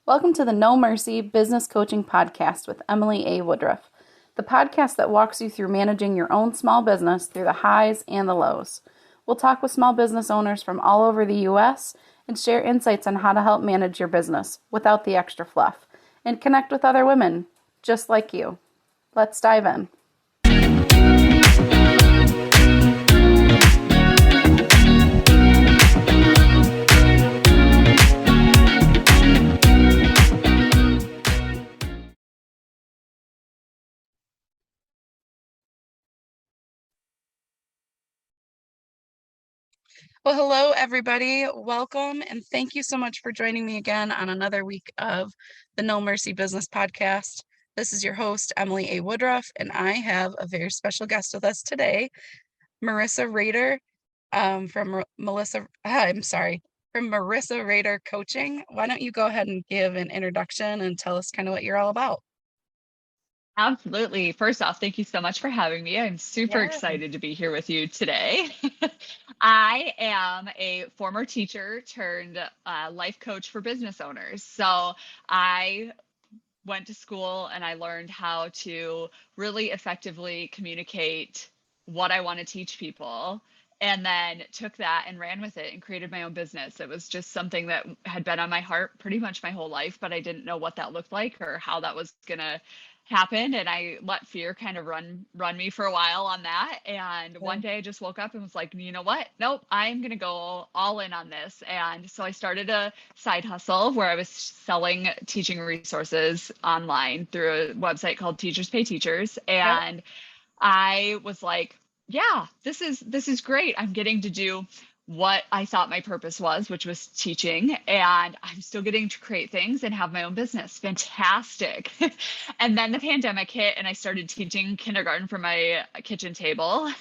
Welcome to the No Mercy Business Coaching Podcast with Emily A. Woodruff, the podcast that walks you through managing your own small business through the highs and the lows. We'll talk with small business owners from all over the U.S. and share insights on how to help manage your business without the extra fluff and connect with other women just like you. Let's dive in. Well, hello, everybody. Welcome, and thank you so much for joining me again on another week of the No Mercy Business Podcast. This is your host, Emily A. Woodruff, and I have a very special guest with us today, Marissa Rehder from Marissa Rehder Coaching. Why don't you go ahead and give an introduction and tell us kind of what you're all about? Absolutely. First off, thank you so much for having me. I'm super Yeah. excited to be here with you today. I am a former teacher turned life coach for business owners. So I went to school and I learned how to really effectively communicate what I want to teach people, and then took that and ran with it and created my own business. It was just something that had been on my heart pretty much my whole life, but I didn't know what that looked like or how that was going to happen. And I let fear kind of run me for a while on that. And one day I just woke up and was like, you know what? Nope, I'm going to go all in on this. And so I started a side hustle where I was selling teaching resources online through a website called Teachers Pay Teachers. And I was like, yeah, this is great. I'm getting to do what I thought my purpose was, which was teaching, and I'm still getting to create things and have my own business. Fantastic. And then the pandemic hit and I started teaching kindergarten from my kitchen table.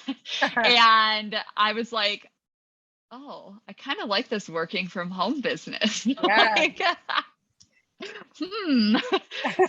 And I was like, oh, I kind of like this working from home business. Yeah. Like,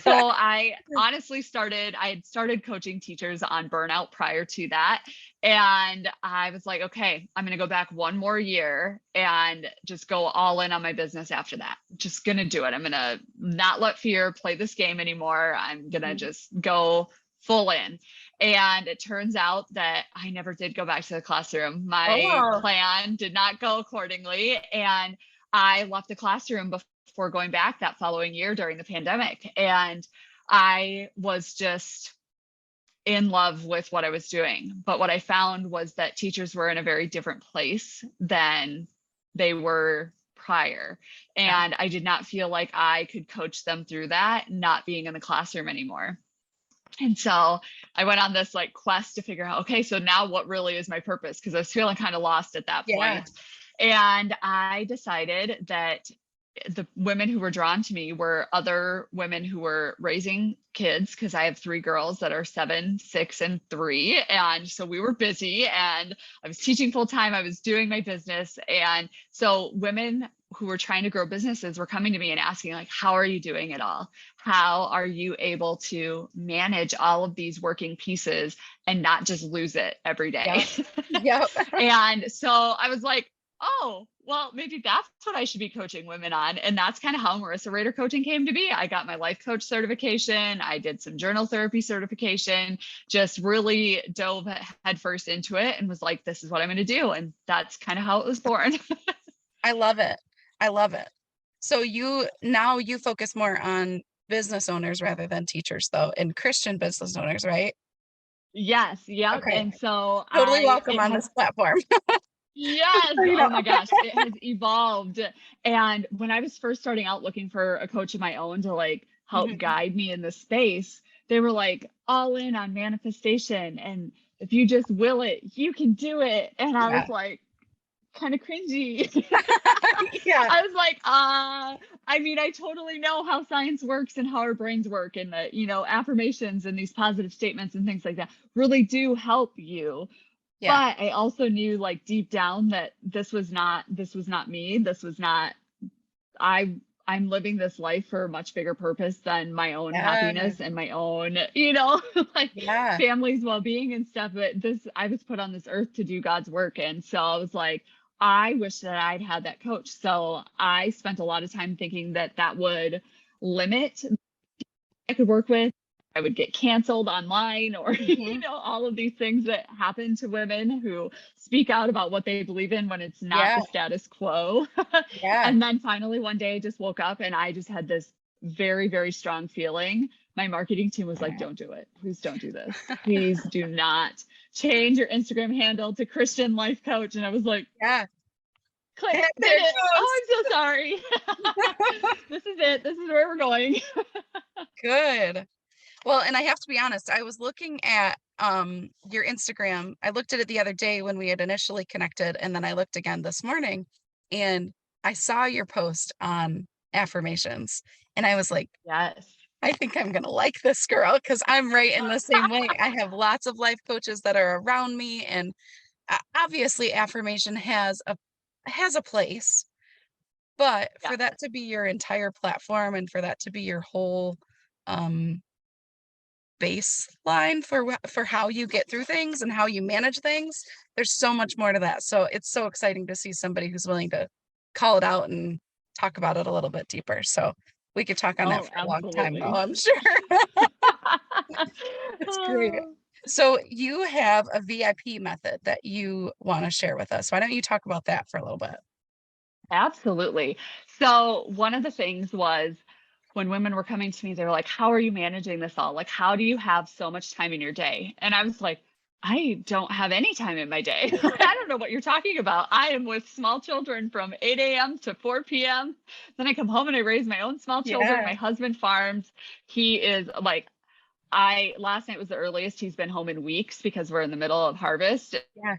So I honestly I had started coaching teachers on burnout prior to that. And I was like, okay, I'm going to go back one more year and just go all in on my business after that. Just going to do it. I'm going to not let fear play this game anymore. I'm going to just go full in. And it turns out that I never did go back to the classroom. My plan did not go accordingly. And I left the classroom before going back that following year during the pandemic. And I was just in love with what I was doing. But what I found was that teachers were in a very different place than they were prior. And I did not feel like I could coach them through that, not being in the classroom anymore. And so I went on this like quest to figure out, okay, so now what really is my purpose? Because I was feeling kind of lost at that point. And I decided that the women who were drawn to me were other women who were raising kids, because I have 3 girls that are 7, 6, and 3. And so we were busy and I was teaching full time. I was doing my business. And so women who were trying to grow businesses were coming to me and asking, like, how are you doing it all? How are you able to manage all of these working pieces and not just lose it every day? Yep. And so I was like, oh, well, maybe that's what I should be coaching women on. And that's kind of how Marissa Rehder Coaching came to be. I got my life coach certification. I did some journal therapy certification, just really dove headfirst into it and was like, this is what I'm going to do. And that's kind of how it was born. I love it. I love it. So you focus more on business owners rather than teachers, though, and Christian business owners, right? Yes. Yep. Okay. And so Totally welcome on this platform. Yes. So, Oh my gosh. It has evolved. And when I was first starting out looking for a coach of my own to like help guide me in this space, they were like all in on manifestation. And if you just will it, you can do it. And I was like, kind of cringy. I was like, I mean, I totally know how science works and how our brains work, and that, affirmations and these positive statements and things like that really do help you. But I also knew, like, deep down that this was not me. This was not, I'm living this life for a much bigger purpose than my own happiness and my own, like family's well-being and stuff. But I was put on this earth to do God's work. And so I was like, I wish that I'd had that coach. So I spent a lot of time thinking that would limit I could work with, I would get canceled online or, Mm-hmm. all of these things that happen to women who speak out about what they believe in when it's not Yeah. the status quo. Yeah. And then finally one day I just woke up and I just had this very, very strong feeling. My marketing team was like, don't do it. Please don't do this. Please do not change your Instagram handle to Christian life coach. And I was like, Yeah. click, There did it it. Oh, goes. I'm so sorry. This is it. This is where we're going. Good. Well, and I have to be honest, I was looking at your Instagram. I looked at it the other day when we had initially connected, and then I looked again this morning, and I saw your post on affirmations, and I was like, Yes. I think I'm gonna like this girl because I'm right in the same way. I have lots of life coaches that are around me, and obviously affirmation has a place, but Yeah. for that to be your entire platform and for that to be your whole um baseline for for how you get through things and how you manage things, there's so much more to that. So it's so exciting to see somebody who's willing to call it out and talk about it a little bit deeper. So we could talk on that Oh, for a long time though, absolutely. I'm sure. It's great. Oh, So you have a VIP method that you want to share with us. Why don't you talk about that for a little bit? absolutely. So one of the things was when women were coming to me, they were like, how are you managing this all? Like, how do you have so much time in your day? And I was like, I don't have any time in my day. I don't know what you're talking about. I am with small children from 8 a.m. to 4 p.m. Then I come home and I raise my own small children. Yeah. My husband farms. He is like, I last night was the earliest he's been home in weeks because we're in the middle of harvest. Yeah.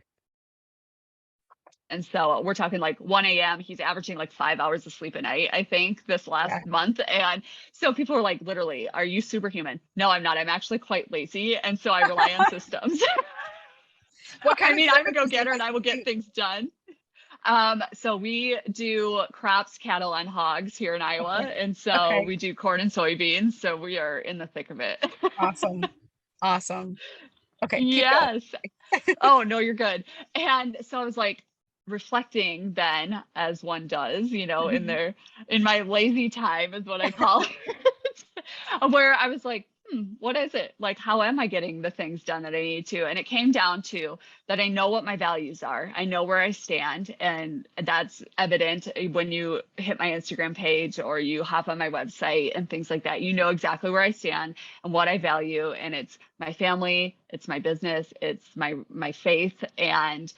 And so we're talking like 1 a.m. He's averaging like 5 hours of sleep a night, I think, this Yeah. last month. And so people are like, literally, are you superhuman? No, I'm not. I'm actually quite lazy. And so I rely on systems. What I kind of mean, I'm a services do you go-getter and guys I will get do? things done. So we do crops, cattle, and hogs here in Iowa. Okay. And so Okay. we do corn and soybeans. So we are in the thick of it. Awesome. Awesome. Okay, keep going. Yes. Oh, no, you're good. And so I was like reflecting then, as one does, Mhm. in my lazy time is what I call it, where I was like, what is it? Like, how am I getting the things done that I need to? And it came down to that I know what my values are. I know where I stand. And that's evident when you hit my Instagram page or you hop on my website and things like that. You know exactly where I stand and what I value. And it's my family, it's my business, it's my faith, and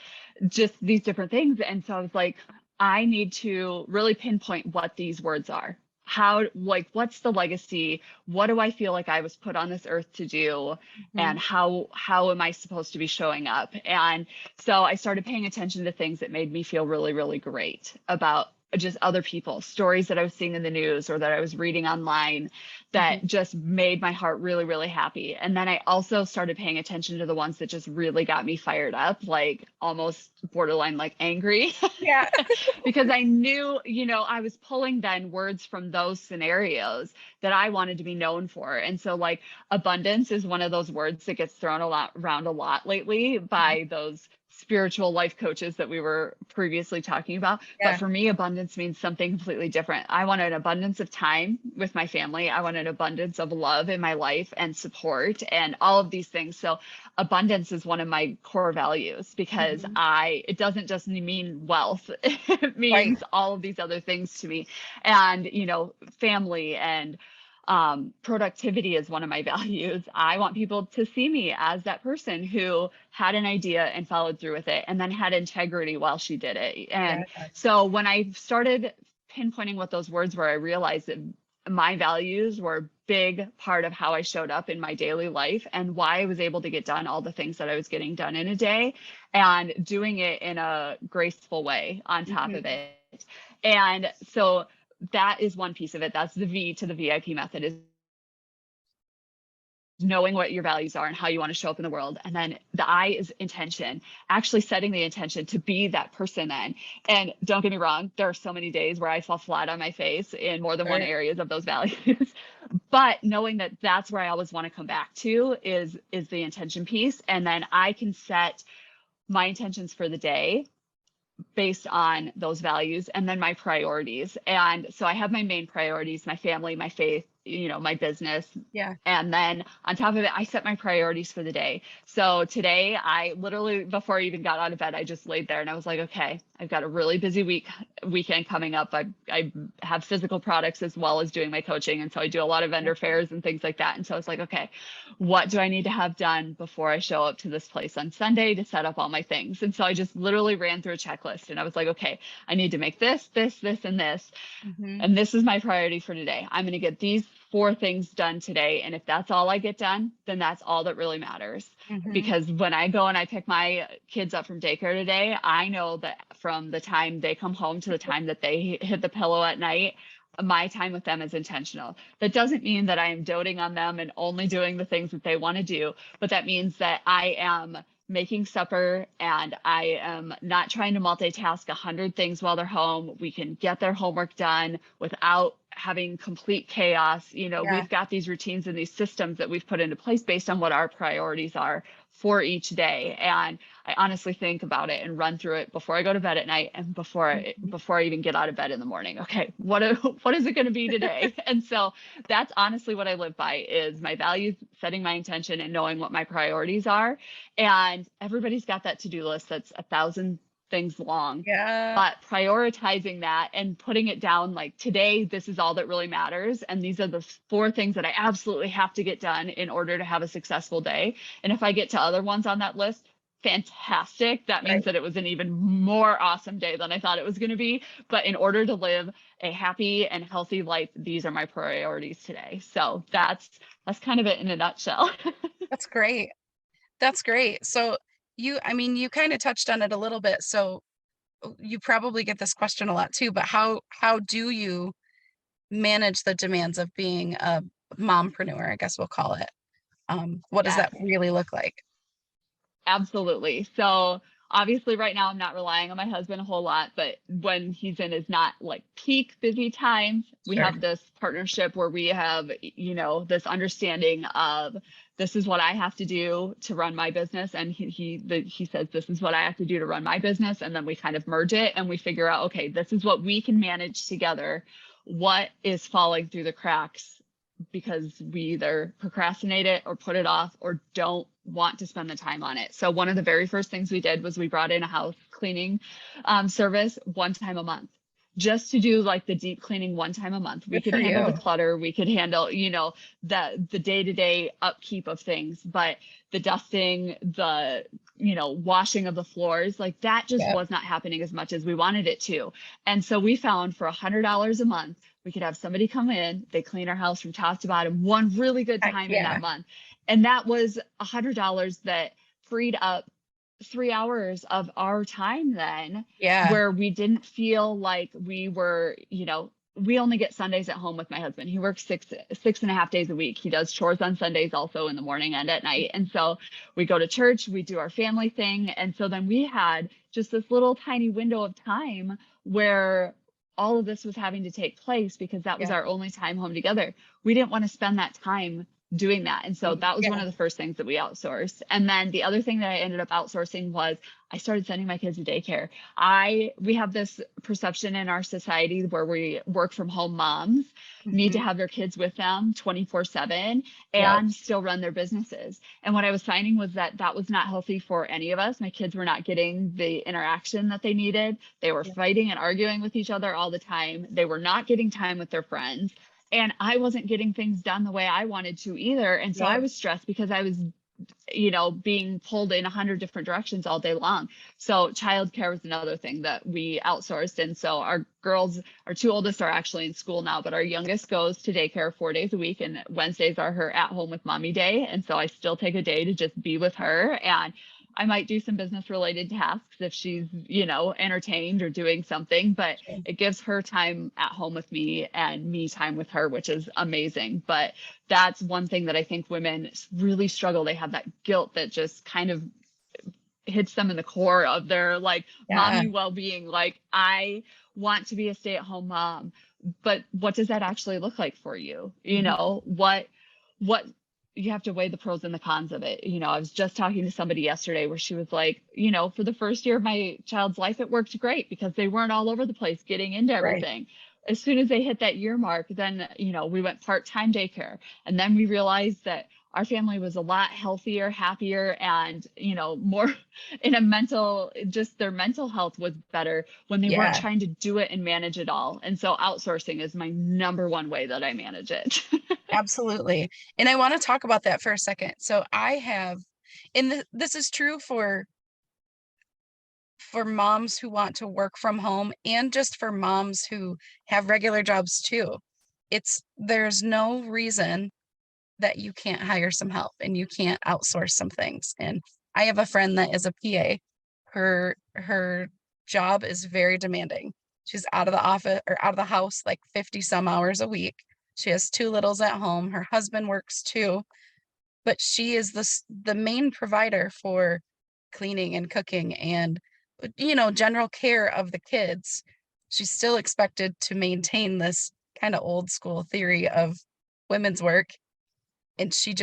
just these different things. And so I was like, I need to really pinpoint what these words are. How, like, what's the legacy? What do I feel like I was put on this earth to do? And Mhm. how am I supposed to be showing up? And so I started paying attention to things that made me feel really, really great about just other people, stories that I was seeing in the news or that I was reading online Mhm. that just made my heart really, really happy. And then I also started paying attention to the ones that just really got me fired up, like almost borderline like angry, Yeah. because I knew, I was pulling then words from those scenarios that I wanted to be known for. And so like abundance is one of those words that gets thrown a lot around a lot lately Mhm. by those spiritual life coaches that we were previously talking about. But Yeah. for me, abundance means something completely different. I want an abundance of time with my family. I want an abundance of love in my life and support and all of these things. So abundance is one of my core values because Mhm. it doesn't just mean wealth. It Right. means all of these other things to me. And, family and productivity is one of my values. I want people to see me as that person who had an idea and followed through with it and then had integrity while she did it. Yeah. And so when I started pinpointing what those words were, I realized that my values were a big part of how I showed up in my daily life and why I was able to get done all the things that I was getting done in a day and doing it in a graceful way on top of Mhm. it. And so that is one piece of it. That's the V to the VIP method, is knowing what your values are and how you want to show up in the world. And then the I is intention, actually setting the intention to be that person then. And don't get me wrong, there are so many days where I fall flat on my face in more than one Right. areas of those values. But knowing that that's where I always want to come back to is the intention piece. And then I can set my intentions for the day based on those values, and then my priorities. And so I have my main priorities, my family, my faith, my business. Yeah. And then on top of it, I set my priorities for the day. So today, I literally, before I even got out of bed, I just laid there and I was like, okay, I've got a really busy weekend coming up. I have physical products as well as doing my coaching. And so I do a lot of vendor fairs and things like that. And so I was like, okay, what do I need to have done before I show up to this place on Sunday to set up all my things? And so I just literally ran through a checklist and I was like, okay, I need to make this, this, this, and this. Mm-hmm. And this is my priority for today. I'm going to get these 4 things done today. And if that's all I get done, then that's all that really matters. Mm-hmm. Because when I go and I pick my kids up from daycare today, I know that from the time they come home to the time that they hit the pillow at night, my time with them is intentional. That doesn't mean that I am doting on them and only doing the things that they want to do, but that means that I am making supper and I am not trying to multitask 100 things while they're home. We can get their homework done without having complete chaos. We've got these routines and these systems that we've put into place based on what our priorities are for each day. And I honestly think about it and run through it before I go to bed at night and before I even get out of bed in the morning. Okay, what is it going to be today? And so that's honestly what I live by, is my values, setting my intention, and knowing what my priorities are. And everybody's got that to-do list that's 1,000 things long. Yeah. But prioritizing that and putting it down, like, today, this is all that really matters. And these are the 4 things that I absolutely have to get done in order to have a successful day. And if I get to other ones on that list, fantastic. That means that it was an even more awesome day than I thought it was going to be. But in order to live a happy and healthy life, these are my priorities today. So that's kind of it in a nutshell. That's great. That's great. So you kind of touched on it a little bit. So you probably get this question a lot too, but how do you manage the demands of being a mompreneur, I guess we'll call it? What does that Yes. really look like? Absolutely. So obviously right now I'm not relying on my husband a whole lot, but when he's in his not like peak busy times, we Sure. have this partnership where we have, this understanding of, this is what I have to do to run my business. And he says, this is what I have to do to run my business. And then we kind of merge it and we figure out, okay, this is what we can manage together. What is falling through the cracks because we either procrastinate it or put it off or don't want to spend the time on it. So one of the very first things we did was we brought in a house cleaning service 1 time a month, just to do like the deep cleaning 1 time a month. We could handle the clutter. We could handle, the day-to-day upkeep of things, but the dusting, the, washing of the floors, like that just was not happening as much as we wanted it to. And so we found for $100 a month, we could have somebody come in, they clean our house from top to bottom 1 really good time in that month. And that was $100 that freed up 3 hours of our time then, where we didn't feel like we were, we only get Sundays at home with my husband. He works 6.5 days a week. He does chores on Sundays also in the morning and at night. And so we go to church, we do our family thing. And so then we had just this little tiny window of time where all of this was having to take place because that was our only time home together. We didn't want to spend that time doing that. And so that was one of the first things that we outsourced. And then the other thing that I ended up outsourcing was I started sending my kids to daycare. We have this perception in our society where we work from home moms need to have their kids with them 24/7 and still run their businesses. And what I was finding was that was not healthy for any of us. My kids were not getting the interaction that they needed. They were fighting and arguing with each other all the time. They were not getting time with their friends. And I wasn't getting things done the way I wanted to either. And so I was stressed because I was, being pulled in 100 different directions all day long. So childcare was another thing that we outsourced. And so our 2 oldest are actually in school now, but our youngest goes to daycare 4 days a week. And Wednesdays are her at home with mommy day. And so I still take a day to just be with her. And I might do some business related tasks if she's, entertained or doing something, but it gives her time at home with me and me time with her, which is amazing. But that's one thing that I think women really struggle. They have that guilt that just kind of hits them in the core of their mommy well-being. Like, I want to be a stay-at-home mom, but what does that actually look like for you? What you have to weigh the pros and the cons of it. I was just talking to somebody yesterday where she was like, for the first year of my child's life, it worked great because they weren't all over the place getting into Right. everything. As soon as they hit that year mark, then, we went part-time daycare. And then we realized that our family was a lot healthier, happier, and, more in a just their mental health was better when they weren't Yeah, trying to do it and manage it all. And so outsourcing is my number one way that I manage it. absolutely. And I want to talk about that for a second. So I have, and this is true for moms who want to work from home and just for moms who have regular jobs too. There's no reason that you can't hire some help and you can't outsource some things. And I have a friend that is a PA. Her job is very demanding. She's out of the office or out of the house like 50 some hours a week. She has two littles at home. Her husband works too, but she is the main provider for cleaning and cooking and general care of the kids. She's still expected to maintain this kind of old school theory of women's work, and she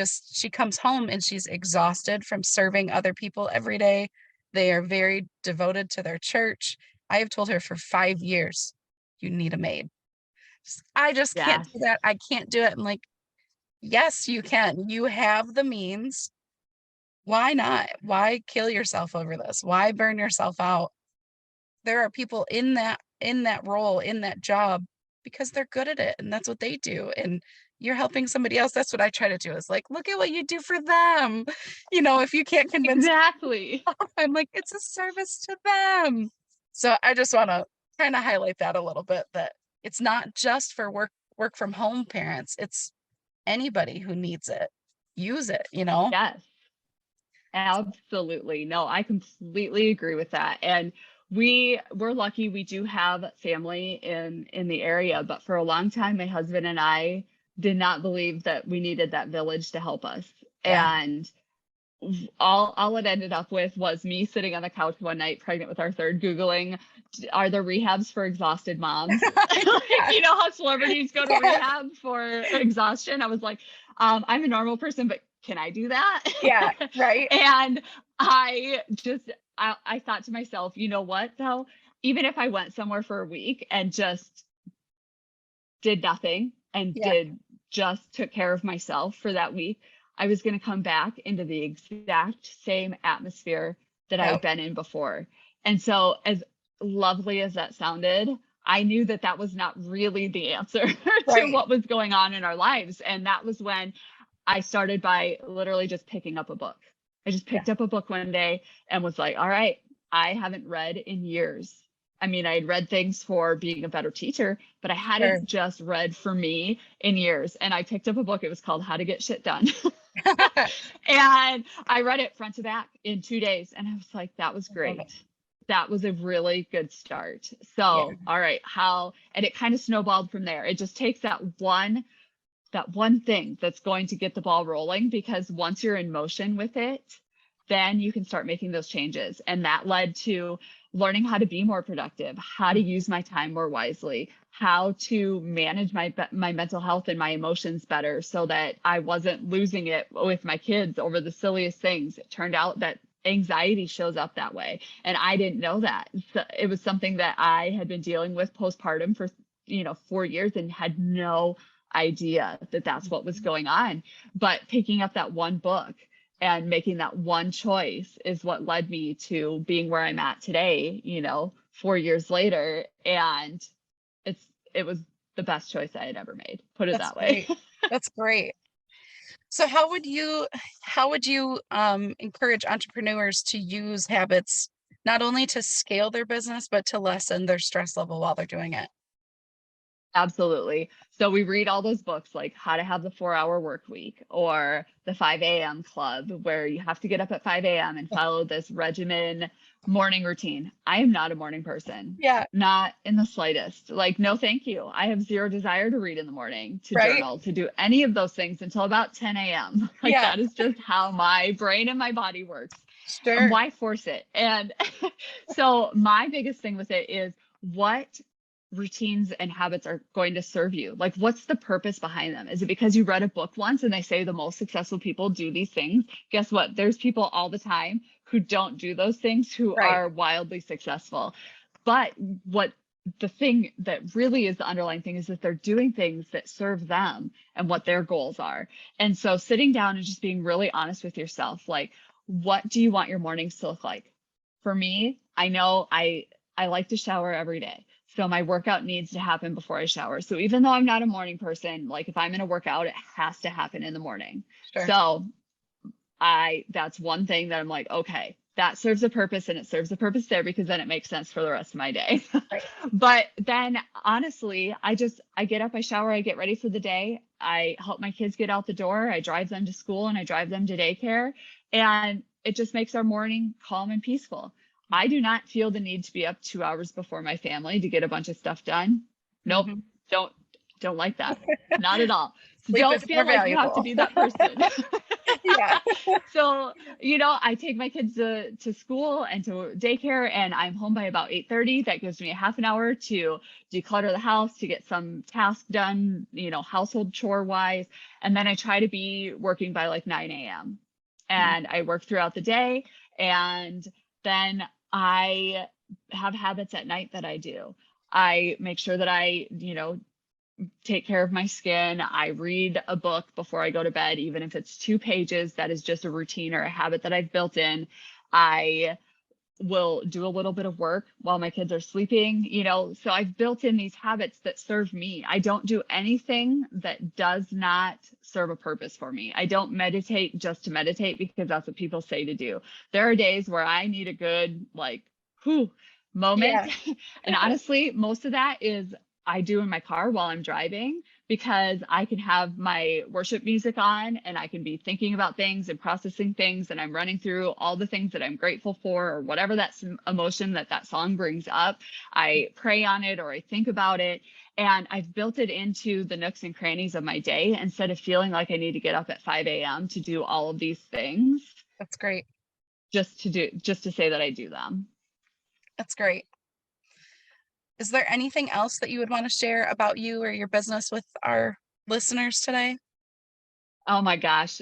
comes home and she's exhausted from serving other people every day. They are very devoted to their church. I have told her for 5 years, you need a maid. I just can't Yes. do that. I can't do it. I'm like, yes, you can. You have the means. Why not? Why kill yourself over this? Why burn yourself out? There are people in that role, in that job, because they're good at it and that's what they do. And you're helping somebody else. That's what I try to do, is like, look at what you do for them. If you can't convince Exactly. I'm like, it's a service to them. So I just want to kind of highlight that a little bit, that it's not just for work from home parents. It's anybody who needs it. Use it. Yes. Absolutely. No, I completely agree with that. And we're lucky we do have family in the area, but for a long time my husband and I did not believe that we needed that village to help us. Yeah. And all it ended up with was me sitting on the couch one night pregnant with our third, Googling, are there rehabs for exhausted moms? Like, how celebrities go to Yeah. rehab for exhaustion. I was like, I'm a normal person, but can I do that? Yeah. Right. And I thought to myself, you know what though, even if I went somewhere for a week and just did nothing and Yeah. just took care of myself for that week, I was going to come back into the exact same atmosphere that I Yep. had been in before. And so, as lovely as that sounded, I knew that that was not really the answer to Right. what was going on in our lives. And that was when I started by literally just picking up a book. I just Yeah. picked up a book one day and was like, all right, I haven't read in years. I mean, I had read things for being a better teacher, but I Sure. hadn't just read for me in years. And I picked up a book. It was called How to Get Shit Done. And I read it front to back in 2 days. And I was like, that was I love it. great. That was a really good start. Yeah. So, all right, and it kind of snowballed from there. It just takes that one thing that's going to get the ball rolling, because once you're in motion with it, then you can start making those changes. And that led to learning how to be more productive, how to use my time more wisely, how to manage my mental health and my emotions better, so that I wasn't losing it with my kids over the silliest things. It turned out that anxiety shows up that way, and I didn't know that. So it was something that I had been dealing with postpartum for 4 years and had no idea that that's what was going on. But picking up that one book and making that one choice is what led me to being where I'm at today, 4 years later. And it was the best choice I had ever made, put it That's that way. great. That's great. So how would you encourage entrepreneurs to use habits not only to scale their business, but to lessen their stress level while they're doing it? Absolutely. So we read all those books like How to Have the 4 Hour Work Week or the 5 a.m. Club, where you have to get up at 5 a.m. and follow this regimen morning routine. I am not a morning person, Yeah. not in the slightest. Like, no, thank you. I have zero desire to read in the morning, to Right. journal, to do any of those things until about 10 a.m. Like, Yeah. that is just how my brain and my body works. And Sure. why force it? And so my biggest thing with it is, what routines and habits are going to serve you? Like, what's the purpose behind them? Is it because you read a book once and they say the most successful people do these things? Guess what? There's people all the time who don't do those things who Right. are wildly successful. But what the thing that really is the underlying thing is that they're doing things that serve them and what their goals are. And so sitting down and just being really honest with yourself, like, what do you want your mornings to look like? For me, I know I like to shower every day. So my workout needs to happen before I shower. So even though I'm not a morning person, like if I'm in a workout, it has to happen in the morning. Sure. So that's one thing that I'm like, okay, that serves a purpose, and it serves a purpose there because then it makes sense for the rest of my day. Right. But then honestly, I get up, I shower, I get ready for the day. I help my kids get out the door. I drive them to school and I drive them to daycare. And it just makes our morning calm and peaceful. I do not feel the need to be up 2 hours before my family to get a bunch of stuff done. Nope. Mhm. Don't like that. Not at all. So Sleep don't is feel more like you have to valuable. be that person. Yeah. So, I take my kids to school and to daycare, and I'm home by about 8:30. That gives me a half an hour to declutter the house, to get some tasks done, household chore wise. And then I try to be working by like 9 a.m. And I work throughout the day. And then I have habits at night that I do. I make sure that I, take care of my skin. I read a book before I go to bed, even if it's 2 pages. That is just a routine or a habit that I've built in. I will do a little bit of work while my kids are sleeping, so I've built in these habits that serve me. I don't do anything that does not serve a purpose for me. I don't meditate just to meditate because that's what people say to do. There are days where I need a good, like, moment. Yeah. And honestly, most of that is I do in my car while I'm driving, because I can have my worship music on and I can be thinking about things and processing things, and I'm running through all the things that I'm grateful for, or whatever that emotion that song brings up. I pray on it or I think about it, and I've built it into the nooks and crannies of my day instead of feeling like I need to get up at 5 a.m. to do all of these things. That's great. Just to say that I do them. That's great. Is there anything else that you would want to share about you or your business with our listeners today? Oh my gosh.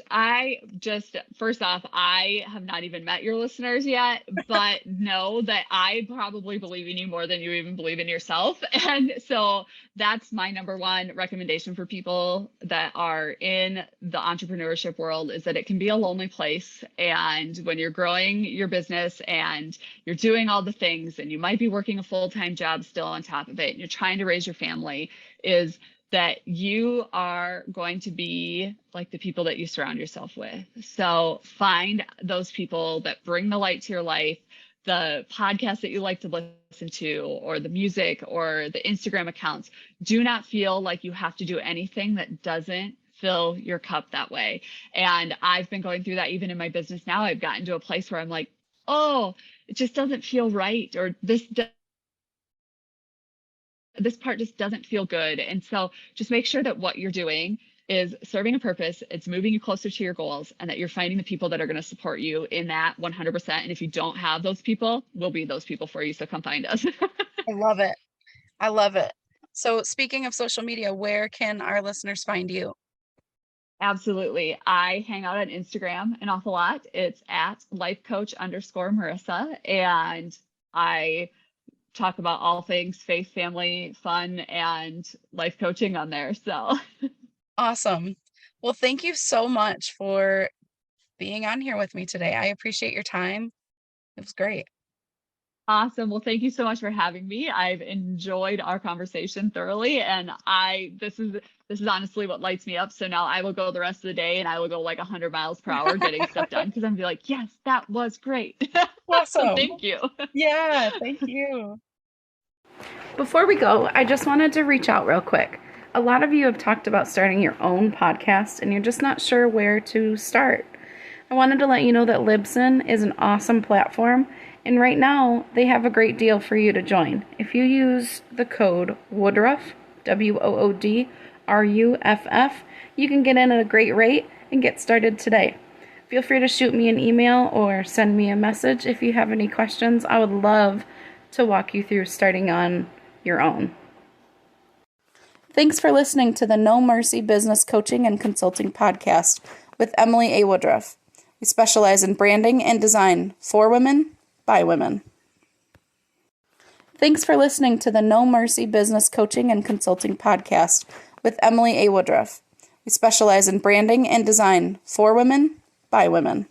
First off, I have not even met your listeners yet, but know that I probably believe in you more than you even believe in yourself. And so that's my number one recommendation for people that are in the entrepreneurship world, is that it can be a lonely place. And when you're growing your business and you're doing all the things, and you might be working a full-time job still on top of it, and you're trying to raise your family, is that you are going to be like the people that you surround yourself with. So find those people that bring the light to your life, the podcasts that you like to listen to, or the music, or the Instagram accounts. Do not feel like you have to do anything that doesn't fill your cup that way. And I've been going through that even in my business now. I've gotten to a place where I'm like, oh, it just doesn't feel right, or this part just doesn't feel good. And so just make sure that what you're doing is serving a purpose, it's moving you closer to your goals, and that you're finding the people that are going to support you in that 100%. And if you don't have those people, we'll be those people for you. So come find us. I love it. I love it. So speaking of social media, where can our listeners find you? Absolutely. I hang out on Instagram an awful lot. It's at lifecoach_Marissa. And I talk about all things faith, family, fun, and life coaching on there. So Awesome. Well, thank you so much for being on here with me today. I appreciate your time. It was great. awesome. Well, thank you so much for having me. I've enjoyed our conversation thoroughly, and this is honestly what lights me up. So now I will go the rest of the day and I will go like 100 miles per hour getting stuff done, because I'm gonna be like, yes, that was great. So Awesome. thank you. Yeah, thank you. Before we go, I just wanted to reach out real quick. A lot of you have talked about starting your own podcast and you're just not sure where to start. I wanted to let you know that Libsyn is an awesome platform, and right now they have a great deal for you to join. If you use the code Woodruff, WOODRUFF, you can get in at a great rate and get started today. Feel free to shoot me an email or send me a message if you have any questions. I would love to walk you through starting on your own. Thanks for listening to the No Mercy Business Coaching and Consulting Podcast with Emily A. Woodruff. We specialize in branding and design for women, by women. Thanks for listening to the No Mercy Business Coaching and Consulting Podcast with Emily A. Woodruff. We specialize in branding and design for women, by women.